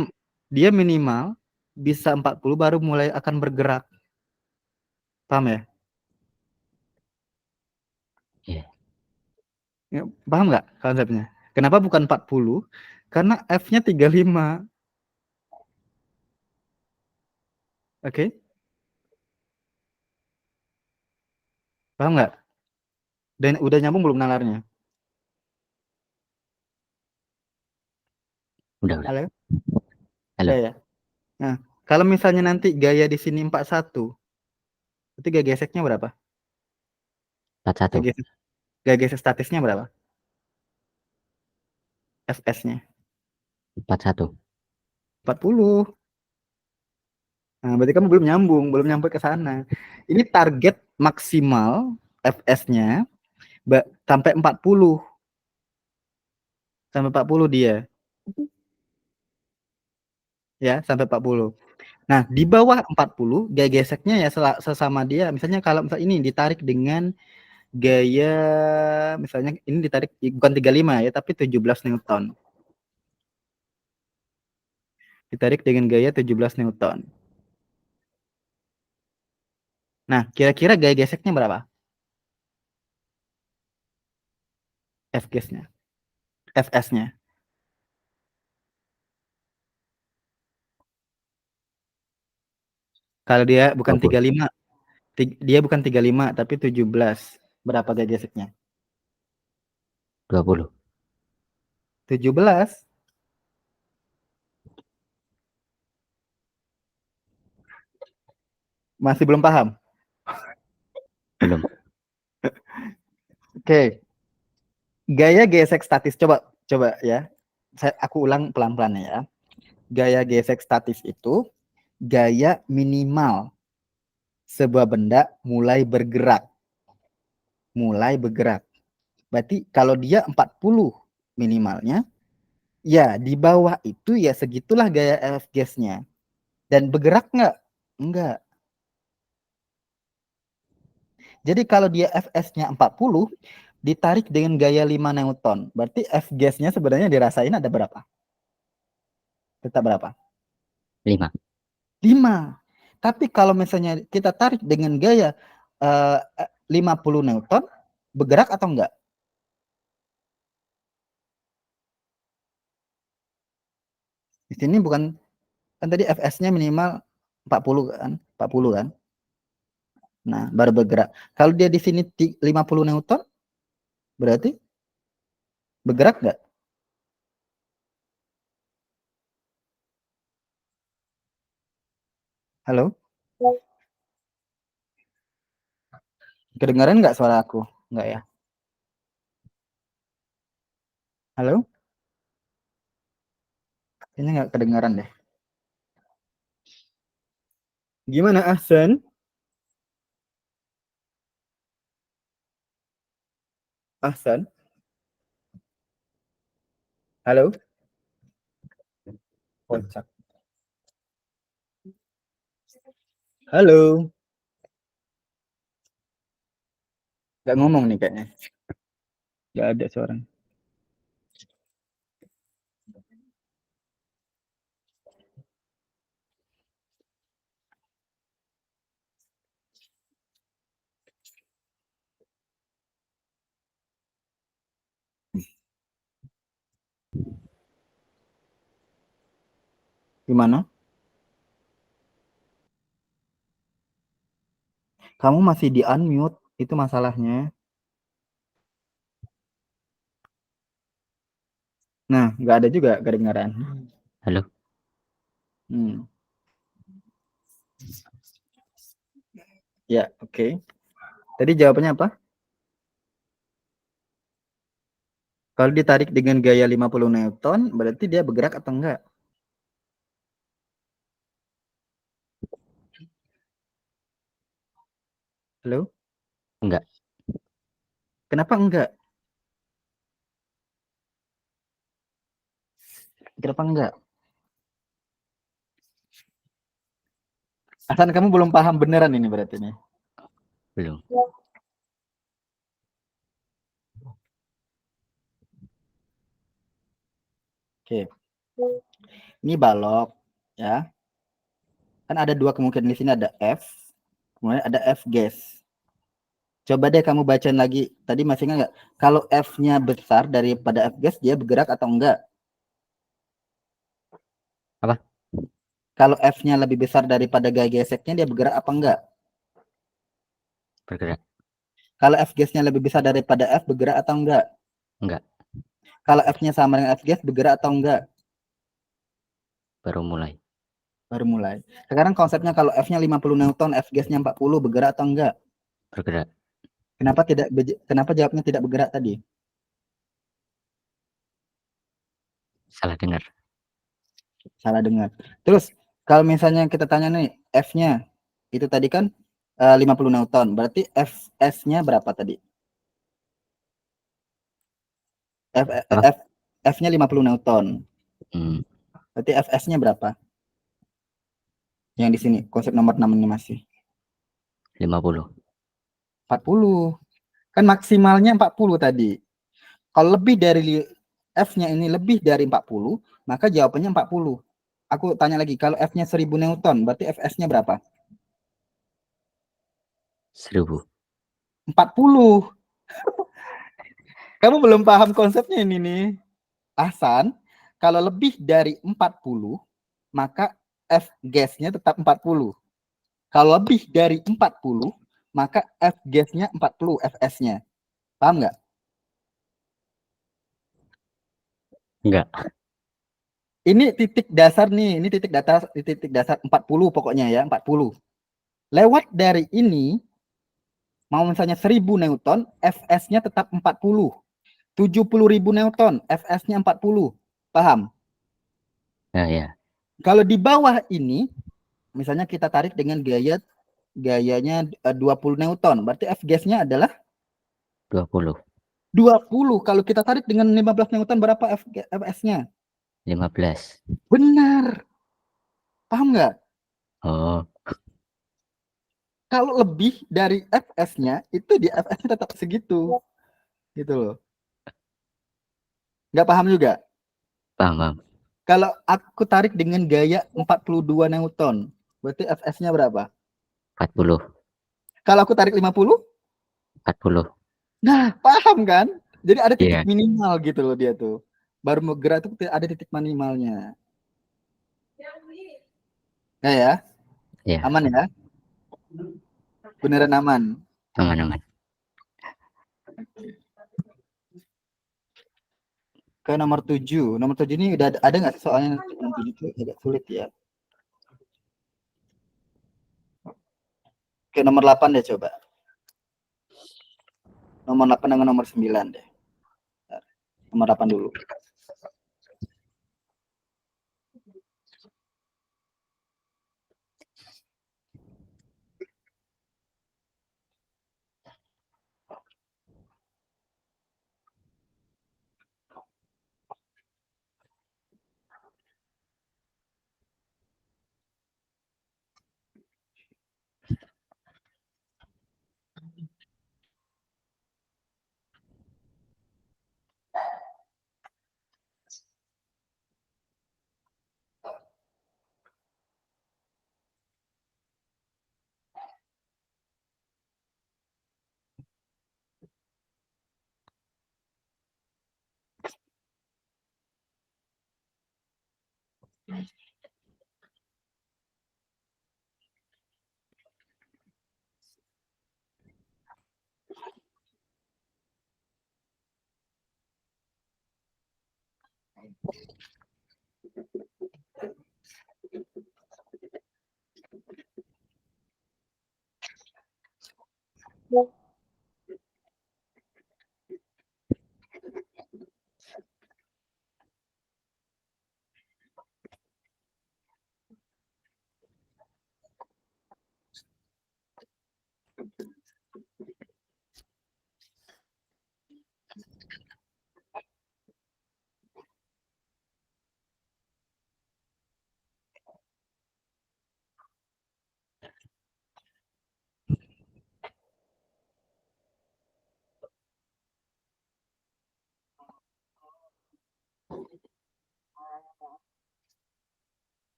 dia minimal bisa 40 baru mulai akan bergerak. Paham ya?
Iya.
Ya, paham nggak konsepnya? Kenapa bukan 40? Karena F-nya 35. Oke? Paham nggak? Dan udah nyambung belum nalarnya?
Udah.
Halo?
Halo.
Ya, ya. Nah, kalau misalnya nanti gaya di sini 41, berarti gaya geseknya berapa?
41.
Gaya gesek statisnya berapa? Fs-nya
41.
40. Nah, berarti kamu belum nyambung, belum nyampe ke sana. Ini target maksimal Fs-nya sampai 40. Sampai 40 dia. Ya, sampai 40. Nah, di bawah 40, gaya geseknya ya sesama dia. Misalnya kalau misal ini ditarik dengan gaya, misalnya ini ditarik bukan 35 ya, tapi 17 Newton. Ditarik dengan gaya 17 Newton. Nah, kira-kira gaya geseknya berapa? Fs-nya. Fs-nya. Kalau dia bukan
20.
35, dia bukan 35 tapi 17. Berapa gaya geseknya?
20.
17. Masih belum paham?
Belum.
Oke. Gaya gesek statis. Coba ya. Aku ulang pelan-pelan ya. Gaya gesek statis itu gaya minimal sebuah benda mulai bergerak. Berarti kalau dia 40 minimalnya, ya di bawah itu ya segitulah gaya Fgs-nya. Dan bergerak nggak? Enggak. Jadi kalau dia Fs-nya 40, ditarik dengan gaya 5 Newton. Berarti Fgs-nya sebenarnya dirasain ada berapa? Tetap berapa?
5.
5. Tapi kalau misalnya kita tarik dengan gaya 50 Newton, bergerak atau enggak? Di sini bukan, kan tadi Fs-nya minimal 40 kan? 40 kan? Nah, baru bergerak. Kalau dia di sini 50 Newton, berarti bergerak nggak? Halo? Kedengaran nggak suara aku? Nggak ya? Halo? Ini nggak kedengaran deh. Gimana, Ahsan? Ahsan? Halo? Kocak. Halo? Nggak ngomong nih kayaknya. Nggak ada suara. Gimana? Kamu masih di unmute, itu masalahnya. Nah, nggak ada juga kedengaran.
Halo.
Hmm. Ya, oke. Tadi jawabannya apa? Kalau ditarik dengan gaya 50 Newton, berarti dia bergerak atau enggak? Halo?
Enggak.
Kenapa enggak? Kenapa enggak? Hasan, kamu belum paham beneran ini berarti nih.
Belum.
Oke. Ini balok ya. Kan ada dua kemungkinan di sini, ada F, kemudian ada F gas. Coba deh kamu bacain lagi. Tadi masih enggak? Kalau F-nya besar daripada F gas, dia bergerak atau enggak?
Apa?
Kalau F-nya lebih besar daripada gaya geseknya, dia bergerak apa enggak?
Bergerak.
Kalau F gasnya lebih besar daripada F, bergerak atau enggak?
Enggak.
Kalau F-nya sama dengan F gas, bergerak atau enggak?
Baru mulai.
Baru mulai. Sekarang konsepnya kalau F-nya 50 Newton, F gasnya 40, bergerak atau enggak?
Bergerak.
Kenapa jawabnya tidak bergerak tadi?
Salah dengar.
Salah dengar. Terus kalau misalnya kita tanya nih, F-nya itu tadi kan 50 Newton, berarti Fs-nya berapa tadi? F,
Apa?
F, F-nya 50 Newton.
Hmm,
Berarti Fs-nya berapa? Yang di sini, konsep nomor 6 ini masih
50.
40. Kan maksimalnya 40 tadi. Kalau lebih dari F-nya ini lebih dari 40, maka jawabannya 40. Aku tanya lagi, kalau F-nya 1000 Newton, berarti Fs-nya berapa?
1000.
40. Kamu belum paham konsepnya ini nih. Ahsan, kalau lebih dari 40, maka F gasnya tetap 40. Kalau lebih dari 40, maka F gasnya 40, Fs-nya. Paham nggak?
Enggak.
Ini titik dasar nih, ini titik dasar 40 pokoknya ya, 40. Lewat dari ini, mau misalnya 1000 Newton, Fs-nya tetap 40. 70.000 Newton, Fs-nya 40. Paham?
Ya.
Kalau di bawah ini, misalnya kita tarik dengan gayanya 20 Newton, berarti F-gas-nya adalah
20.
20. Kalau kita tarik dengan 15 Newton, berapa Fs-nya?
15.
Benar. Paham nggak?
Oh,
Kalau lebih dari Fs-nya, itu di Fs-nya tetap segitu. Gitu loh. Nggak paham juga?
paham.
Kalau aku tarik dengan gaya 42 Newton, berarti Fs-nya berapa?
40.
Kalau aku tarik 50,
40.
nah paham kan? Jadi ada titik
Iya.
minimal gitu loh dia tuh. Baru mau gerak tuh ada titik minimalnya. Ya,
Ya,
aman ya? Beneran aman.
aman-aman.
Ke nomor 7. Nomor 7 ini udah ada nggak soalnya nomor 7 itu agak sulit ya. Ke nomor 8 deh coba. Nomor 8 dengan nomor 9 deh. Nomor 8 dulu.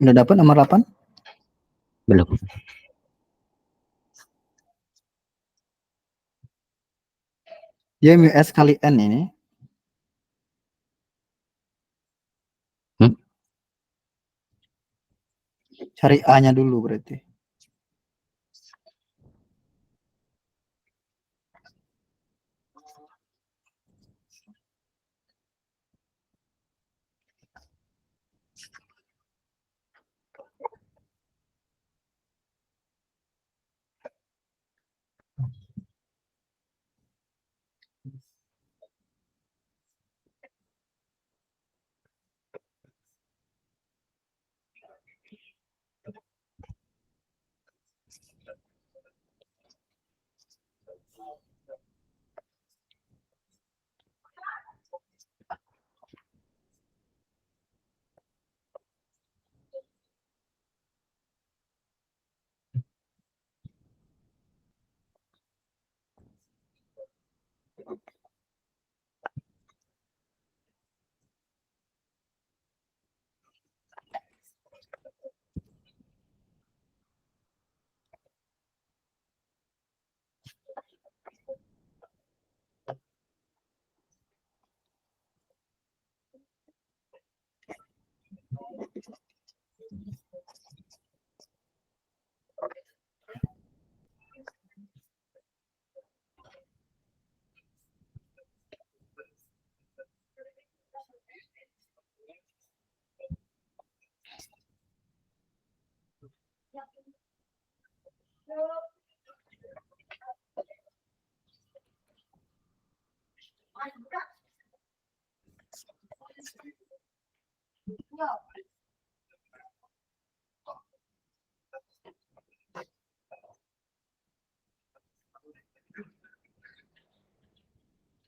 Udah dapat nomor 8?
Belum.
Dia mu S kali N ini. Cari A-nya dulu berarti.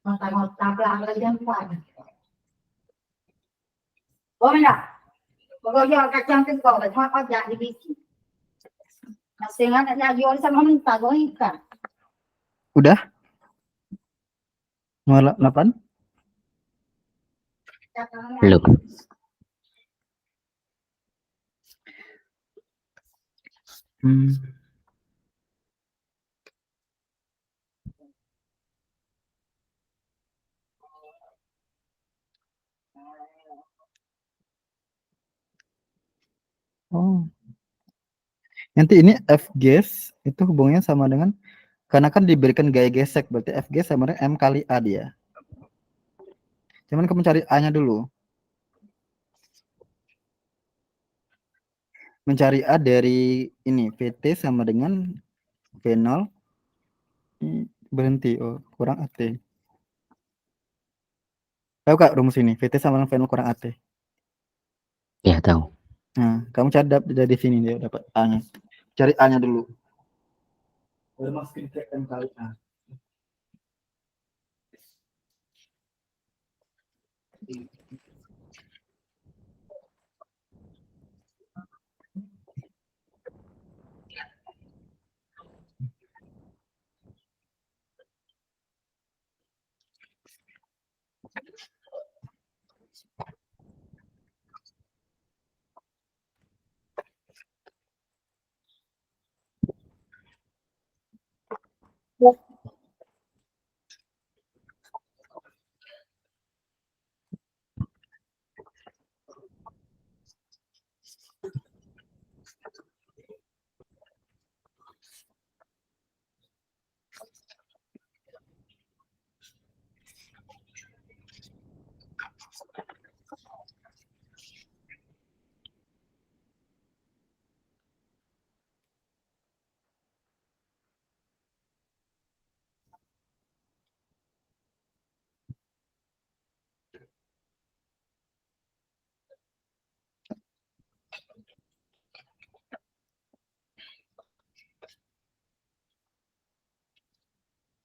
Makanya tabrak lagi yang kuat. Oh enggak, pokoknya kacang kau letak aja di biji. Masih ada jual sama mentah gue ikan.
Udah? Nomor 8?
Belum.
Hmm. Oh. Nanti ini F gas itu hubungannya sama dengan karena kan diberikan gaya gesek, berarti F gas sama dengan M kali A dia. Cuman kamu cari A-nya dulu. Mencari A dari ini VT sama dengan V0 berhenti. Oh, kurang AT. Tahu Kak rumus ini? VT sama dengan V0 kurang AT.
Ya tahu.
Nah, kamu cari dari sini dia dapat A-nya. Cari A-nya dulu. Udah masukin ke M kali A.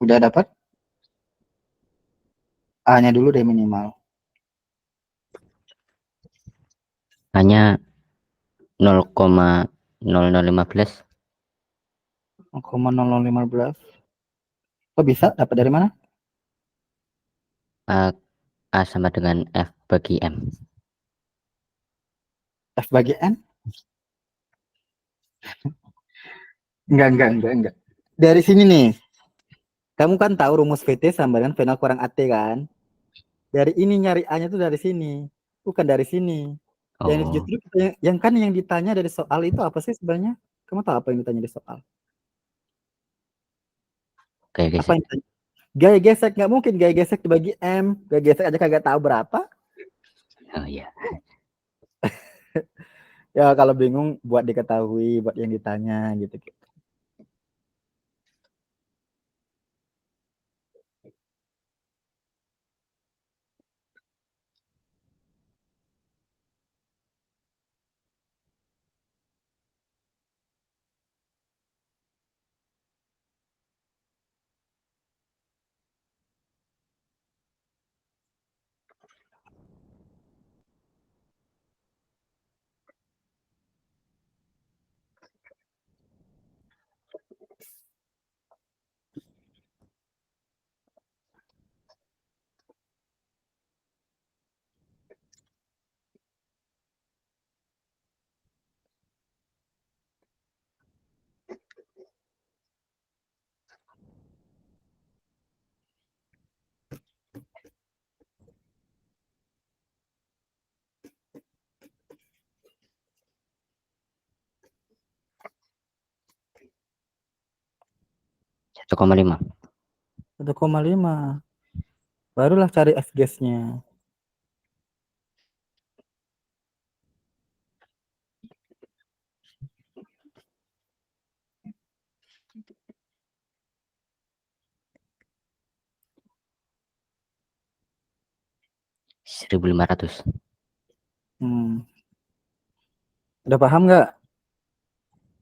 Udah dapat? A-nya dulu deh minimal.
Hanya 0,0015.
0,0015. Kok bisa? Dapat dari mana?
A, A sama dengan F bagi M.
F bagi N? Enggak. Dari sini nih. Kamu kan tahu rumus VT sama dengan V0 kurang AT kan? Dari ini nyari A-nya tuh dari sini. Bukan dari sini. Yang
Oh,
justru yang kan yang ditanya dari soal itu apa sih sebenarnya? Kamu tahu apa yang ditanya di soal?
kayak
Apa
gesek.
yang ditanya? Gaya gesek, nggak mungkin gaya gesek dibagi M. Gaya gesek aja kagak tahu berapa.
Oh iya.
Ya kalau bingung buat diketahui, buat yang ditanya gitu.
Gitu. 1,5.
1,5. Barulah cari F gasnya.
Seribu 1.500.
Hmm. Udah paham nggak?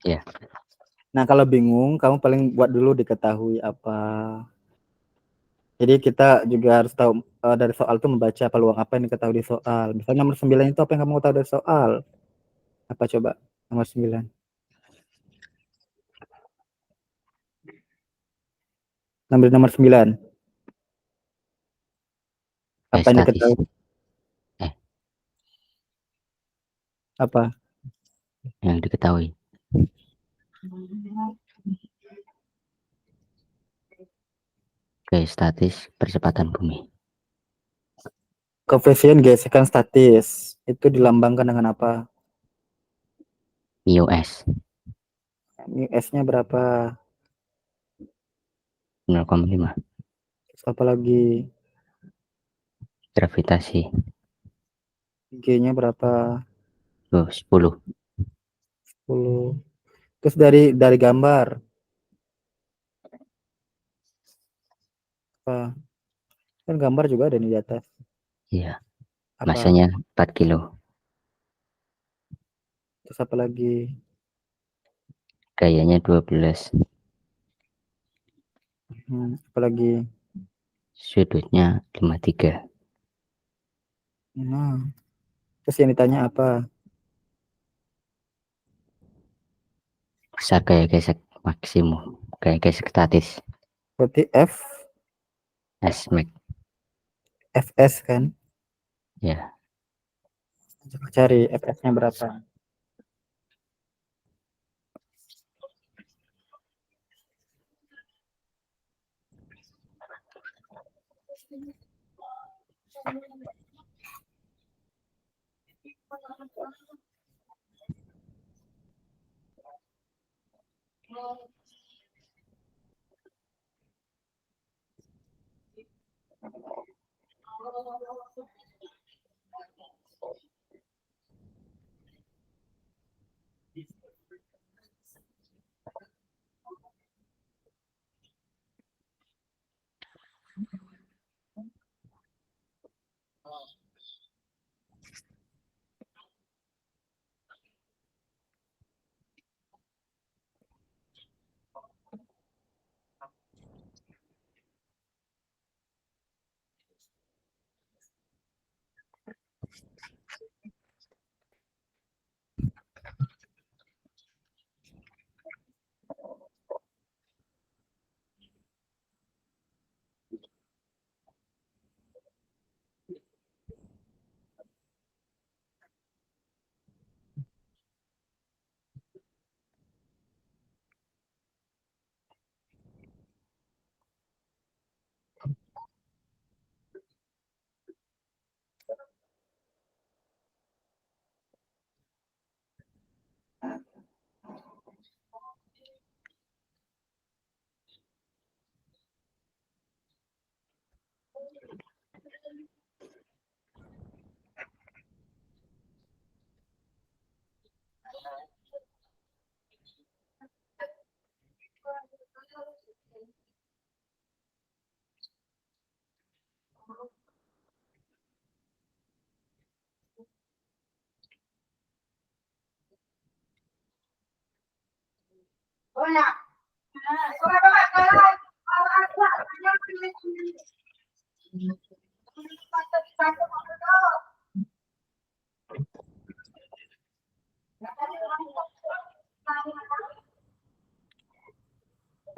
Iya.
Nah, kalau bingung, kamu paling buat dulu diketahui apa. Jadi kita juga harus tahu dari soal itu membaca peluang apa yang diketahui di soal. Misalnya nomor 9 itu apa yang kamu tahu dari soal? Apa coba? Nomor 9. Ambil nomor 9. Apa yang
Statis.
diketahui? Apa?
Yang diketahui. Oke, statis percepatan bumi.
Koefisien gesekan statis itu dilambangkan dengan apa?
Mu S.
S-nya berapa?
0,5.
Terus apa lagi?
Gravitasi.
G-nya berapa?
10.
10. Terus dari gambar apa? Kan gambar juga ada nih di atas.
Iya.
Apa?
Masanya 4 kilo.
Terus apa lagi?
Gayanya 12.
Apa lagi?
Sudutnya 53.
Nah, terus yang ditanya apa?
Besar gaya gesek maksimum. Gaya gesek statis.
Berarti
S max.
FS kan?
Ya.
Coba cari FS-nya berapa?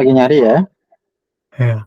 Lagi nyari ya?
Ya.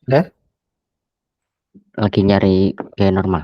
Udah?
Lagi nyari gaya normal.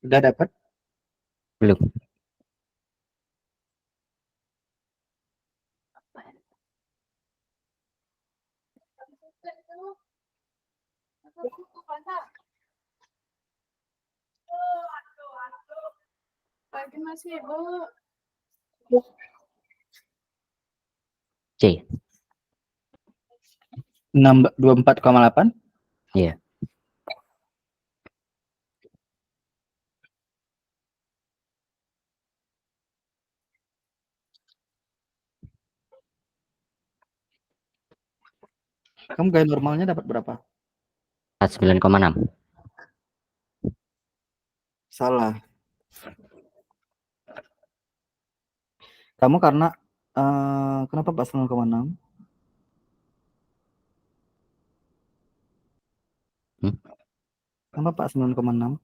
Udah dapat?
Belum.
Pagi Mas Ibu.
C.
24,8.
Iya.
Kamu gaya normalnya dapat berapa?
49,6.
Salah. Kamu karena kenapa 49,6? Kenapa 49,6?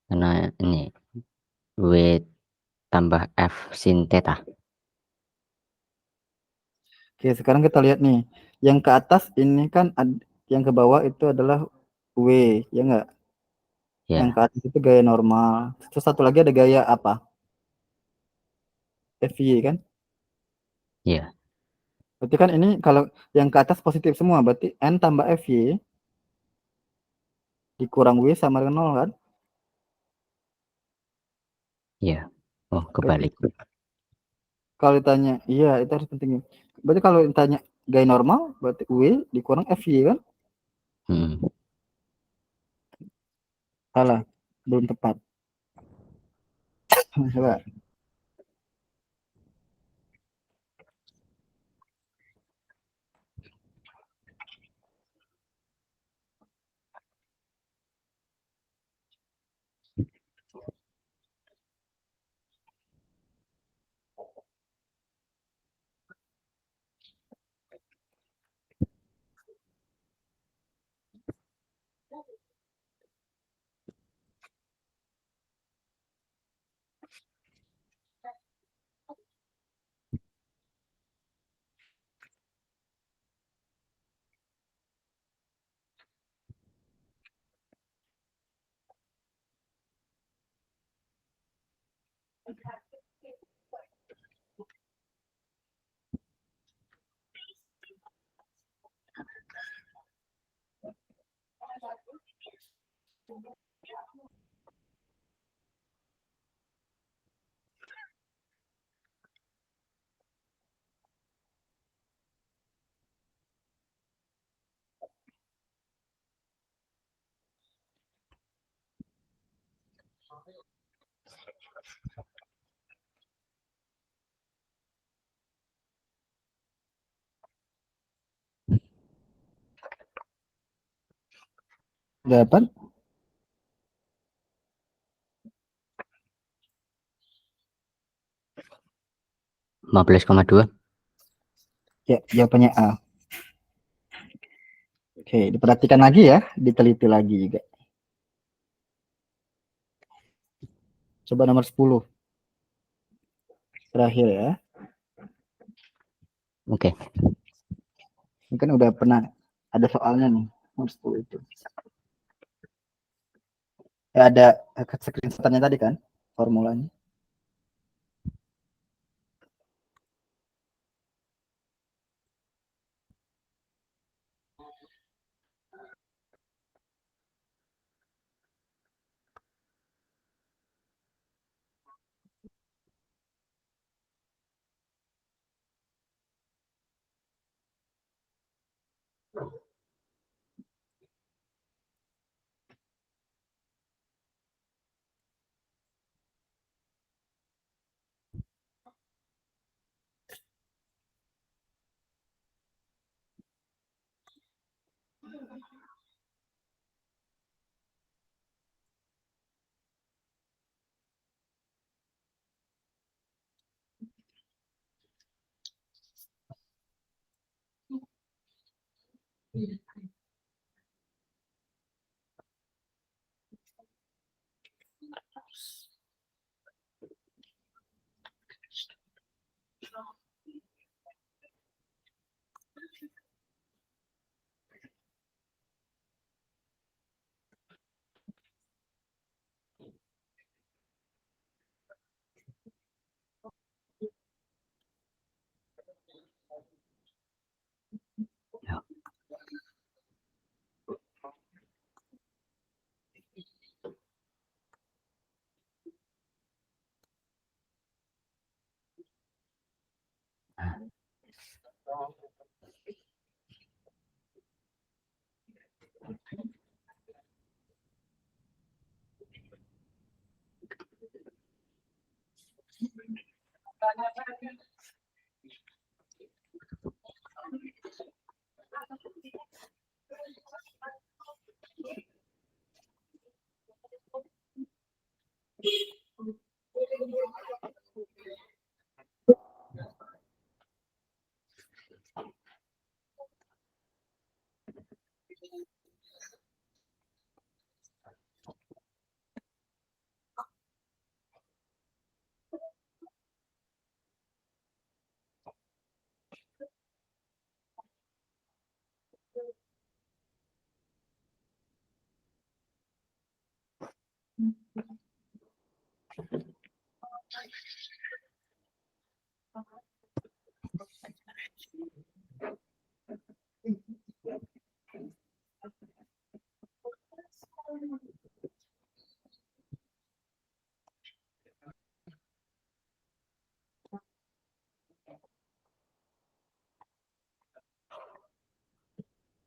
Karena ini W tambah F sin theta.
Oke, sekarang kita lihat nih. Yang ke atas ini kan yang ke bawah itu adalah W, ya enggak? Yang
Ya,
ke atas itu gaya normal. Terus satu lagi ada gaya apa? FY kan?
ya,
Berarti kan ini kalau yang ke atas positif semua, berarti N tambah FY dikurang W sama dengan 0 kan?
ya. Oh, kebalik.
Kalau ditanya, iya itu harus penting. Berarti kalau ditanya gaya normal, berarti W dikurang FY kan?
Hmm.
Salah, belum tepat. Coba. Dapat?
15,2.
Ya, jawabannya A. Oke, diperhatikan lagi ya, diteliti lagi juga. Coba nomor 10. Terakhir ya.
Oke.
Ini kan udah pernah ada soalnya nih, nomor 10 itu. Ya, ada screenshotannya tadi kan, formulanya.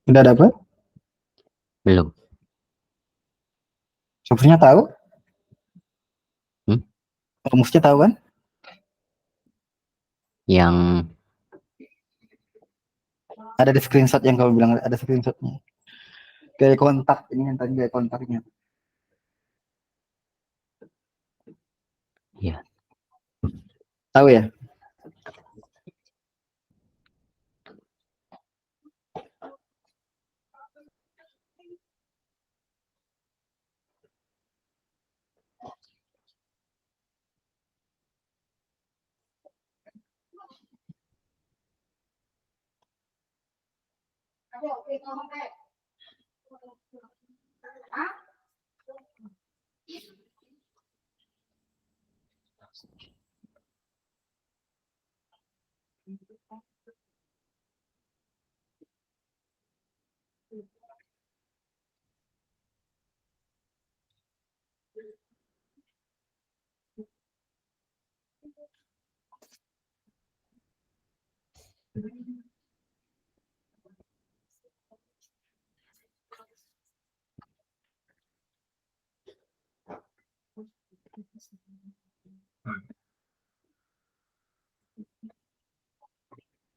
Udah dapat?
Belum.
Solusinya tahu?
Hmm?
Rumusnya tahu kan?
Yang
Ada di screenshot yang kamu bilang ada screenshotnya. Gaya kontak ini yang tadi gaya kontaknya.
ya
Tahu ya?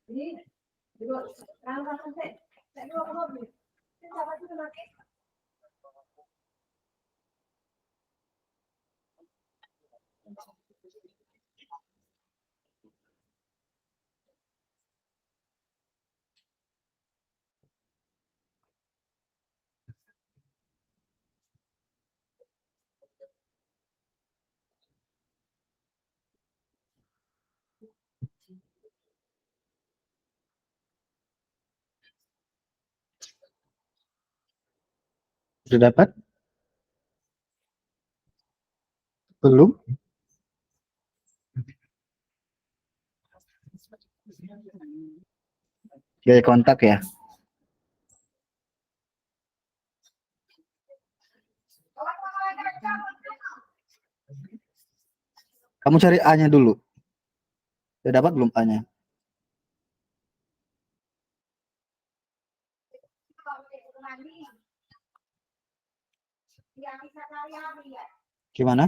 Jadi, dulu, kalau saya dulu ke mobil. Saya sama juga pakai.
Sudah dapat? Belum? Gaya kontak ya? Kamu cari A-nya dulu. Sudah dapat belum A-nya? Gimana?